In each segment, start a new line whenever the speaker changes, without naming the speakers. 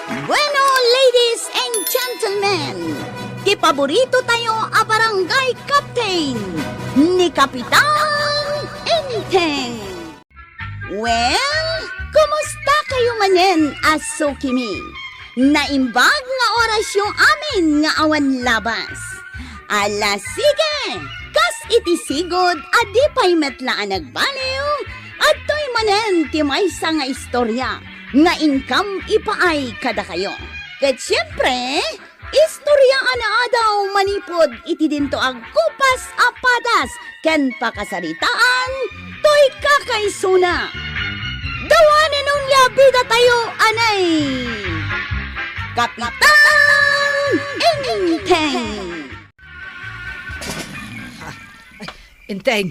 Bueno, ladies and gentlemen, kipaborito tayo a barangay captain ni Kapitan Enteng. Well, kumusta kayo manen, Asukimi? Naimbag nga oras yung amin nga awan labas. Ala sige, kas itisigod adi pa'y metlaan nagbaliw at to'y manen ti maysa nga istorya nga income ipaay kada kayo. Ket siyempre, istorya ana daw manipod iti dinto ag kupas apadas ken pakasaritaan to'y kakaysuna. Dawanin nun bida tayo anay Kapitan Enteng.
Inteng!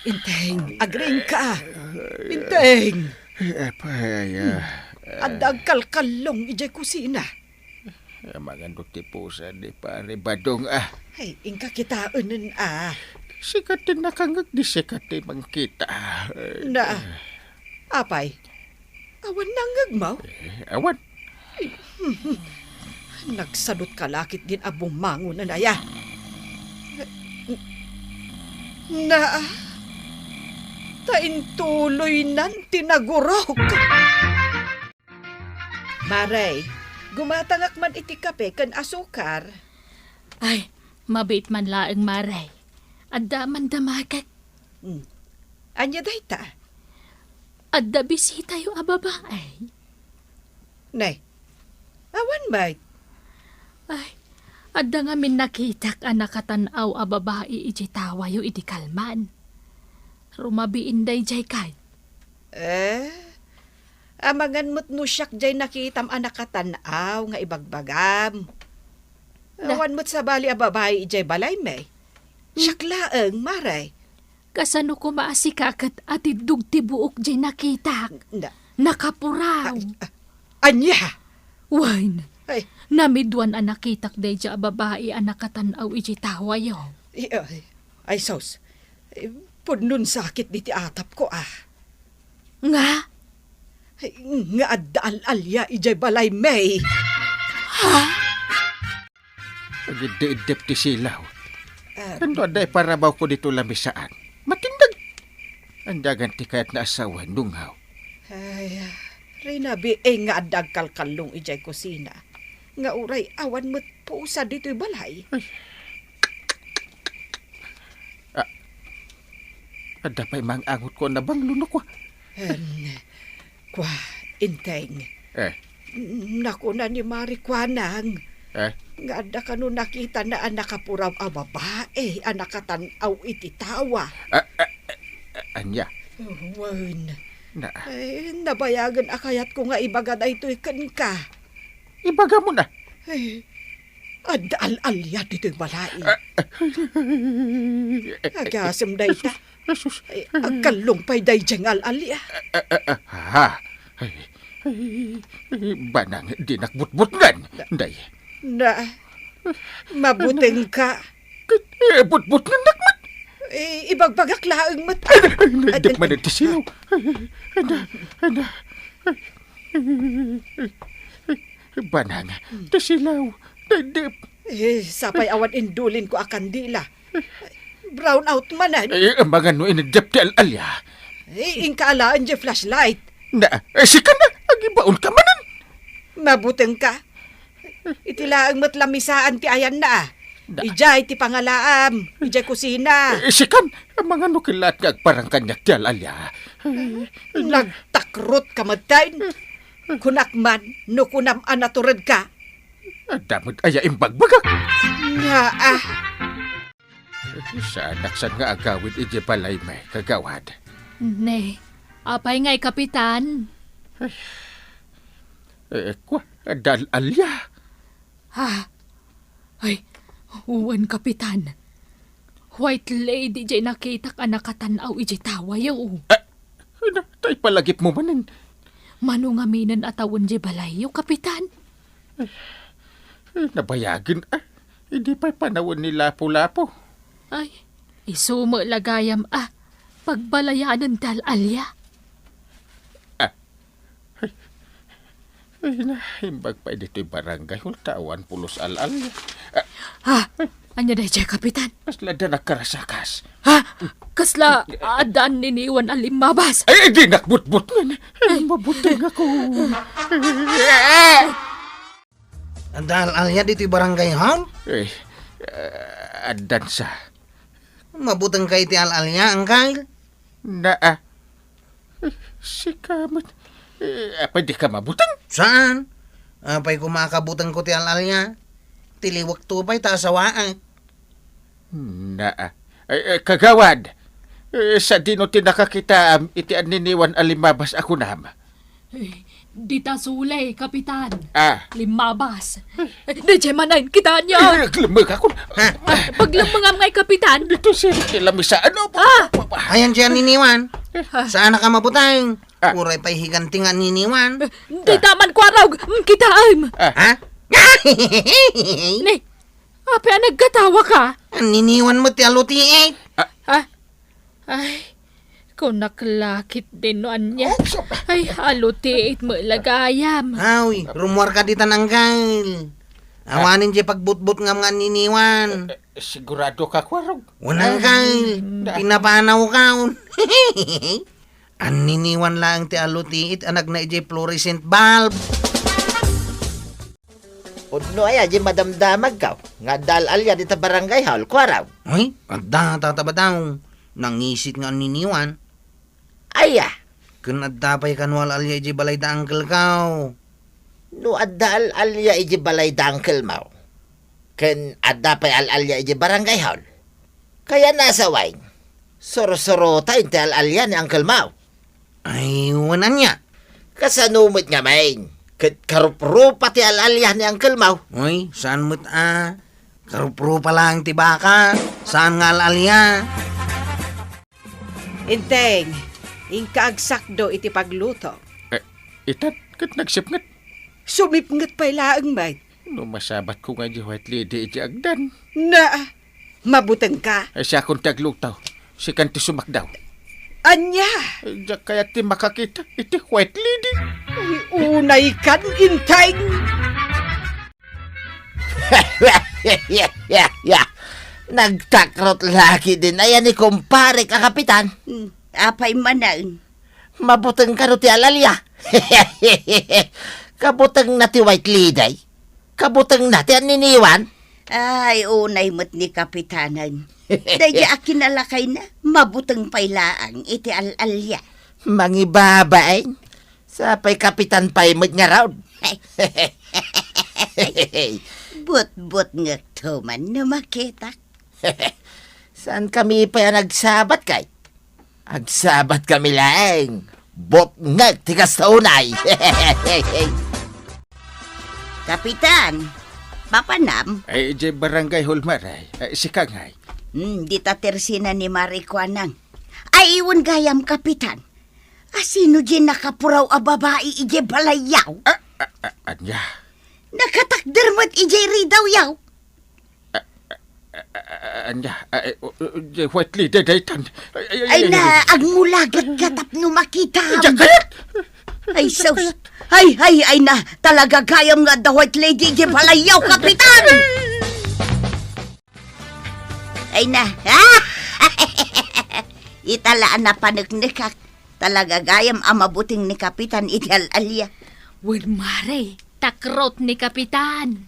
Inteng! Agring ka! Inteng! Adag kalkalong ijay kusina.
Magandang tipusan ni pare Badong
Ay, ingka kita unan
Sikatin nakangag di sikatin mangkita.
Na, apay? Awan nangag mo?
Awan.
Nagsadot ka lakit din abong mango na naya. Na, taintuloy nan tinagurok. Maray, gumatangak man iti kape kan asukar.
Ay, mabait man laeng maray. Adda man damagag.
Anya day ta?
Adda bisita yung ababaay.
Nay, awan bay?
Ay, adda nga min nakitak anak katanaw a babae iti tawa yung iti kalman. Rumabiin day jay kay.
Amangan mo't no siyak jay nakitam anak katanaw nga ibagbagam. Awan mo't sa bali a babae ijay balay may. Siyak laeng, maray.
Kasano ko maasikakat at idugti buok jay nakitak. Nakapuraw.
Anya?
Wine.
Ay,
Namidwan ang nakitak day dya babae anak katanaw iti tawa yung.
ay sos. Punun sakit di ti atap ko
Nga?
Ay, nga addaal alya ijay balay may.
Agididip ti silaw. Ano aday para baw ko dito lamisaan? Matindag. Andagan ti kayat na asawa nunghaw.
Ay, rinabi nga adag kalkalong ijay kusina. Nga uray awan mo't pusa dito'y balay.
Ada pa'y mangangot ko na bang lunok ko.
Kwa, inteng. Naku na ni Marikwanang. Nga ada ka nun nakita na anak kapuraw a babae, anak katanaw iti tawa.
Anya?
Wan.
Na.
Ay, nabayagan akayat ko nga ibagad ay ito'y kan ka.
Ibaga mo na.
Ay, adal-alya dito'y balay. Agasam day ta. Ay, agkalong pa'y day diyang al-alya.
Banang di nakbutbutgan. Day.
Na, mabuting ka.
Butbut nga nakmat.
Ibagbagak laang mat.
Nadik man iti silaw. Banang, iti silaw. Nadik.
Sapay awan indulin ko akan dila. Brown out manan.
Mga no inadjap ti al-alya.
Ingkaalaan di flashlight.
Na, sikan na. Agibaon ka manan.
Mabuting ka. Itilaang matlamisaan ti ayan na. Ijay ti pangalaam. Ijay kusina.
Sikan, ang mga nukilat nga parang kanyak ti al-alya.
Nagtakrot ka madain. Kunakman, no kunam anaturad ka.
Damod aya imbagbagak.
Nga
Sa naksan nga agawid iji balay may kagawad.
Ne, apay nga'y kapitan.
Kwa, dal-alya.
Ay, uwan kapitan. White lady jay nakitak anak katanaw iji tawa yung.
Tay palagip mo manin.
Manungaminan atawon jay balay yung kapitan.
Nabayagin hindi pa'y panawon ni Lapu-Lapu.
Ay, isumo lagayam pagbalayanan dal alya.
Ay, nahimbag pa dito'y barangay. Hultawan, pulos al-alya.
Ha? Anya day jay kapitan?
Mas lada nakarasakas.
Ha? Kasla adaan niniwan alimabas.
Ay, di nakbutbut nga. Ay, mabutang ako.
Ang dal-alya dito'y barangay hall?
Ay, adan sa.
Mabutang kay ti al-alya, angkay.
Si Kamat. Pwede ka mabutang?
Saan? Apay kumakabutang ko ti al-alya. Tiliwak to pa'y tasawaan.
Kagawad. Sa dino tinakakita iti aniniwan alimabas ako nama.
Dita sulay, kapitan. Limabas. Di jay manayin kita niya.
Naglamag ako.
Paglamang ngay kapitan.
Dito siya kilamisaan.
Ayan siya niniwan. Saan ka mabutang? Uray pa'y higantingan niniwan.
Di taman kwaraw. Kita am.
Ha?
Ni, apa nagkatawa ka?
Niniwan mo ti alutiit.
Ay, kung naklakit din noan niya. Ay, alutiit mo lagayam.
Awi, rumwar ka dita ng gail. Awanin siya pagbutbut nga mga niniwan.
Sigurado ka, Kwarog.
Unang gail. Pinapanaw ka. Ang niniwan lang ti alutiit, anak na ijay fluorescent bulb.
Udno ay aji madamdamag ka. Nga dal-alya dita barangay hall, kwaraw.
Ay, agda tatabataw. Nangisit nga ang niniwan.
Aya,
Kunadapay kanwal alya ijay balay da angkel kao.
no adda al-alya iji balay dangkel mau. Ken adda pa'y al-alya iji barangay hall. Kaya nasa wain. Soro-soro tayo ti al-alya ni Uncle Mau.
Ay, wanan niya.
Kasanumit nga main. Karup-rupa ti al-alya ni Uncle Mau.
Uy, saan mo't karupro pa lang ti baka. Saan nga alya?
Inteng, ingkaagsakdo iti pagluto.
Itat, kat nagsipngat.
Sumipngat pa'y laang may.
No masabat ko nga di white lady iti agdan.
Na, mabutang ka.
Ay siya akong taglutaw. Si kanti sumakdaw.
Anya,
Ay, kaya ti makakita iti white lady.
unay kan inteng.
Nagtakrot lagi din. Ayan ni kumpare ka, kapitan.
Apay manan.
Mabutang ka no ti al-alya. Kabutang na ti white lady. Kabutang na ti aniniwan.
Ay, unay mo't ni kapitanan. Daya akin alakay na, mabutang pailaang iti al-alya.
Mangibabay. Sapay kapitan pa'y mo't nga raw.
But nga tuman na makita.
Saan kami pa nagsabat kay? Agsabat kami lang. Bot nga tigas na unay.
Kapitan, papanam,
Ay, di barangay hulmaray. Ay, si Kangay.
di tatersina ni Marikwanang. Ay, iwan gayam, kapitan. Asino di nakapuraw a babae ije balayaw?
Anya.
Nakatakder mo't ije ridaw yaw?
Anya. Di white lady daytan.
Ay na, agmulagat katap no makita.
Jakayat!
Ay, sus. Ay na, talaga gayam nga the white lady ije balayaw, kapitan! Ay na, italaan na panagnikak. Talaga gayam ang mabuting ni kapitan iti al-alya.
Well, mare, takrot ni kapitan.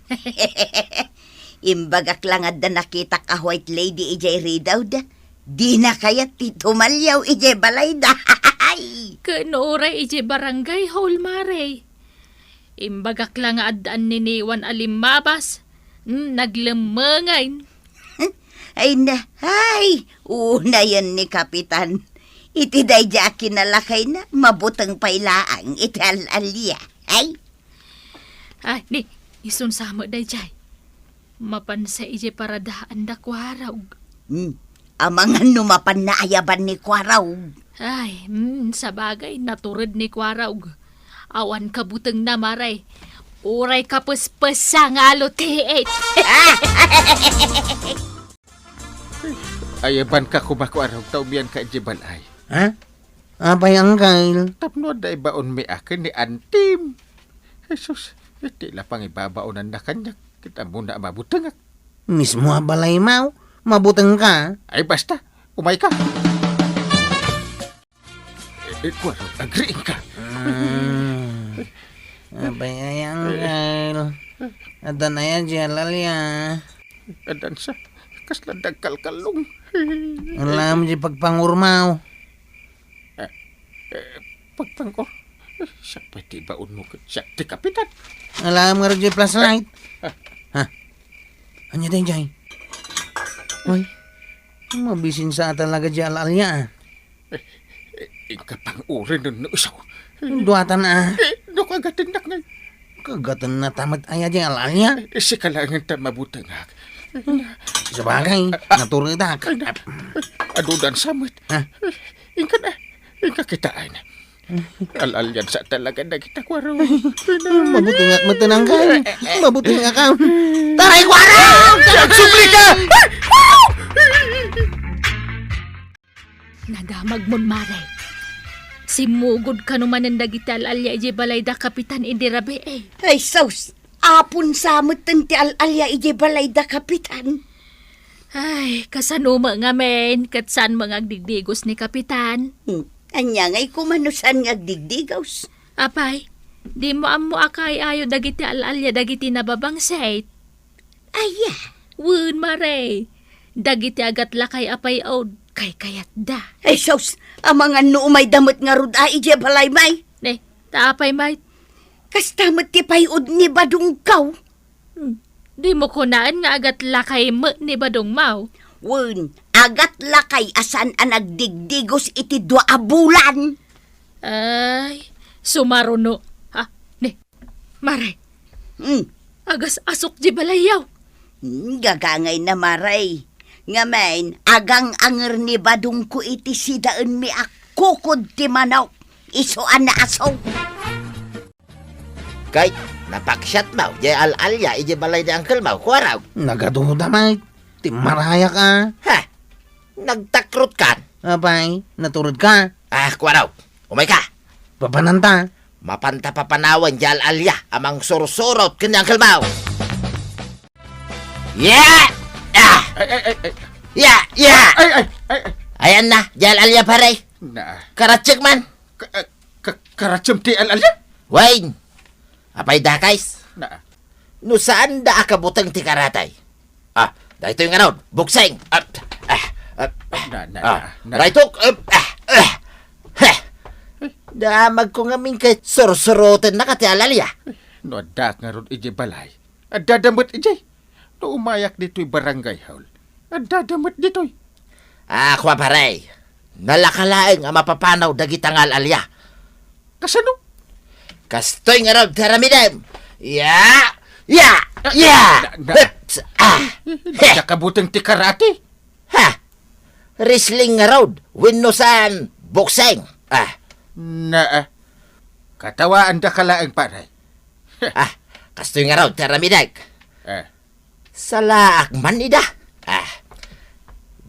Imbagak lang at nakita ka white lady ijay ridaw da. Di na kaya titumalyaw ijay balay da.
Kanora ije barangay hall, mare. Imbagak lang adaan niniwan alimabas. Naglemengain.
Ay na, una yan ni kapitan. Iti day di akinalakay na, mabutang pailaang iti al-alya. Ay,
Ni, isun sama day jay. Mapansa ije paradaan da kwaraw.
amangan numapan na ayaban ni Kwaraw.
Ay, sa bagay, naturod ni kwaraw. Awan kabutang na maray. Uray kapuspasa nga alutiit.
Ayaban ka kumakwaraw taubian ka jibalay.
Ha? Apay angkay.
Tapno day baon mi akin ni Antim. Jesus, iti la pang ibabaonan na kanya. Kita muna mabutangak.
Mismo balay mau, mabutang ka.
Ay basta, umay ka. Kwaro, agree ka.
Abay ay Uncle. Adan ay Alalya.
Adan sa, kasla dagkalkalong.
Alam di pagpangurmaw.
Pagpangko, siya pati baon mo. Siya, ti kapitan.
Alam nga rin plus light. Ha? Anya din jay? Uy, mabisin sa talaga di Alalya.
Ika pang uri nun usaw.
Duatan na.
No kagatinak na.
Kagatan na tamat ay di Alalya.
Si kalangan ta mabutangak.
Sabagay, naturitak.
Adudan samit.
Ha?
Inka na. Inka kitaan. Alalyan sa talaga na kita kwaro.
Mabuti nga matanang ka. Mabuti nga ka. Taray kwaro!
Nagsubli ka!
Nadamag mon mare. Simugod ka naman ang dagital alya ije balay da kapitan indirabe eh.
Ay, sus! Apon samot ti alalya ije balay da kapitan.
Ay, kasanuma nga men, katsan mga digdigos ni kapitan.
Anya nga'y kumanusan nga digdigaws.
Apay, di mo amo akay ayo dagiti alalya dagiti nababang sait.
Aya,
Wun mare, dagiti agat lakay apay od, kay kayat da.
ay sus! Ang mga nuumay damot nga ruda ije balay may.
Ne, taapay may,
Kastamot ti payod ni badungkaw.
di mo kunaan nga agat lakay mo ni badong mau.
Wun, agat lakay asan ang nagdigdigos iti 2 bulan.
Ay, sumaruno. Ha, ne, mare, agas asok di balayaw.
Gagangay na maray. Ngamen, agang anger ni badung ko iti sidaan mi akukod ti manaw. Isuan na asaw.
Kay, napaksyat mo. Di Alalya, ije balay ni Uncle Mau. Kwaraw.
Nagaduda may. Timaraya ka.
Ha? Nagtakrot ka.
Abay, naturod ka.
Ah, kwaraw. Umay ka.
Papananta.
Mapanta papanawan di Alalya. Amang sursurot ka ni Uncle Mau. Yeah! Ah!
Ay.
Yeah! Yeah!
Ay.
Ayan na, di Alalya pare.
Na,
Karatsik man.
karatsam ti alalya?
Wayne. Apay da, guys.
Na,
No saan da akabutang ti karatay? Ah, dahito yung anon. Bukseng. Raytok. Damag ko nga min kay sursurotin na kati Alalya.
no adak nga ron ije balay. Adadamot ije. No umayak dito'y barangay hall. Adadamot dito'y.
Ah, kwa pare. Nalakalaeng ang mapapanaw dagitang Alalya.
Kasano?
Kastoy nga ron taramidem. Ya! Ya!
Nakabutang ti karate.
Ha! Wrestling nga road. Winnosan. Bukseng.
Na, katawaan da kalaang paray.
Kastoy nga road taramidem.
Eh,
Salaak man ida.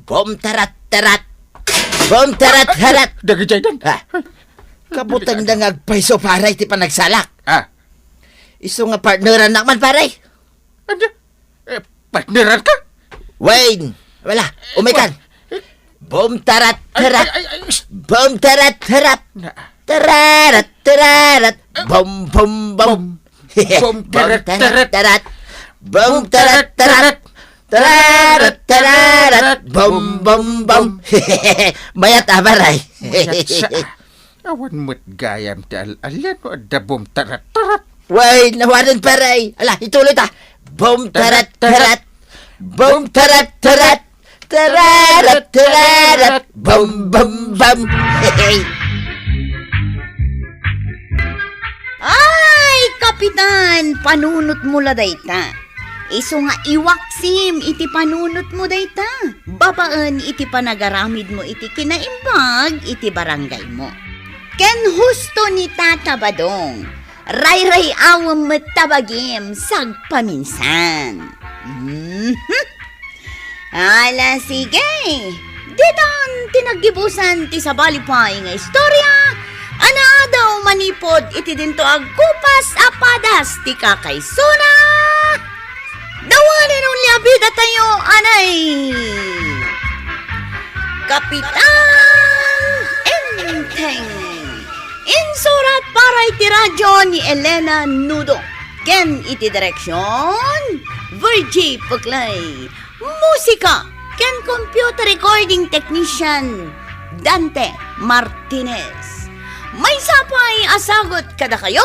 Bom tarat-tarat. Bom tarat-tarat.
dagi jaydan.
Kabutang da ngagpaiso paray ti panagsalak. Iso nga partneran na man paray.
Anda, partneran ka?
Wayne. Wala. Umikan. Bom tarat-tarat.
Ay,
Bom tarat-tarat.
na,
Tararat-tararat. Bom bom bom.
Bom tarat-tarat.
Bom tarat-tarat. Tararat-tararat. Bom bom bom. Mayat abaray.
Mayat sa, awan mo't gayam ti alalyan mo adabom tarat-tarat.
Wayne, nawanan paray. Ala, ituloy ta. Bom tarat-tarat. Bom tarat-tarat. Tararat-tararat. Bom bom bom.
Ay, kapitan, panunot mo la dayta. Iso nga iwaksim iti panunot mo dayta. Babaan iti panagaramid mo iti kinaimbag iti barangay mo. Ken husto ni Tata Badong, ray-ray awam matabagim sagpaminsan. Ala, sige. Didan tinagibusan ti sabalipay nga istorya, Ana daw manipod iti dinto agkupas apadas ti kakaysuna. Dawanin nung liabida tayo, anay. Kapitan Enteng. Insurat para iti radyo ni Elena Nudo. Ken iti direksyon, Virgie Puglay. Musika, ken computer recording technician, Dante Martinez. May sapay asagot kada kayo,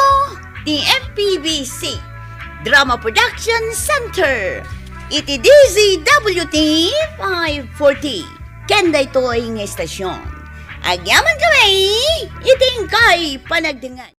ti MPBC Drama Production Center. Iti DZWT 540. Kenda ito ay ng estasyon. Agyaman kami, iting kay panagdingan.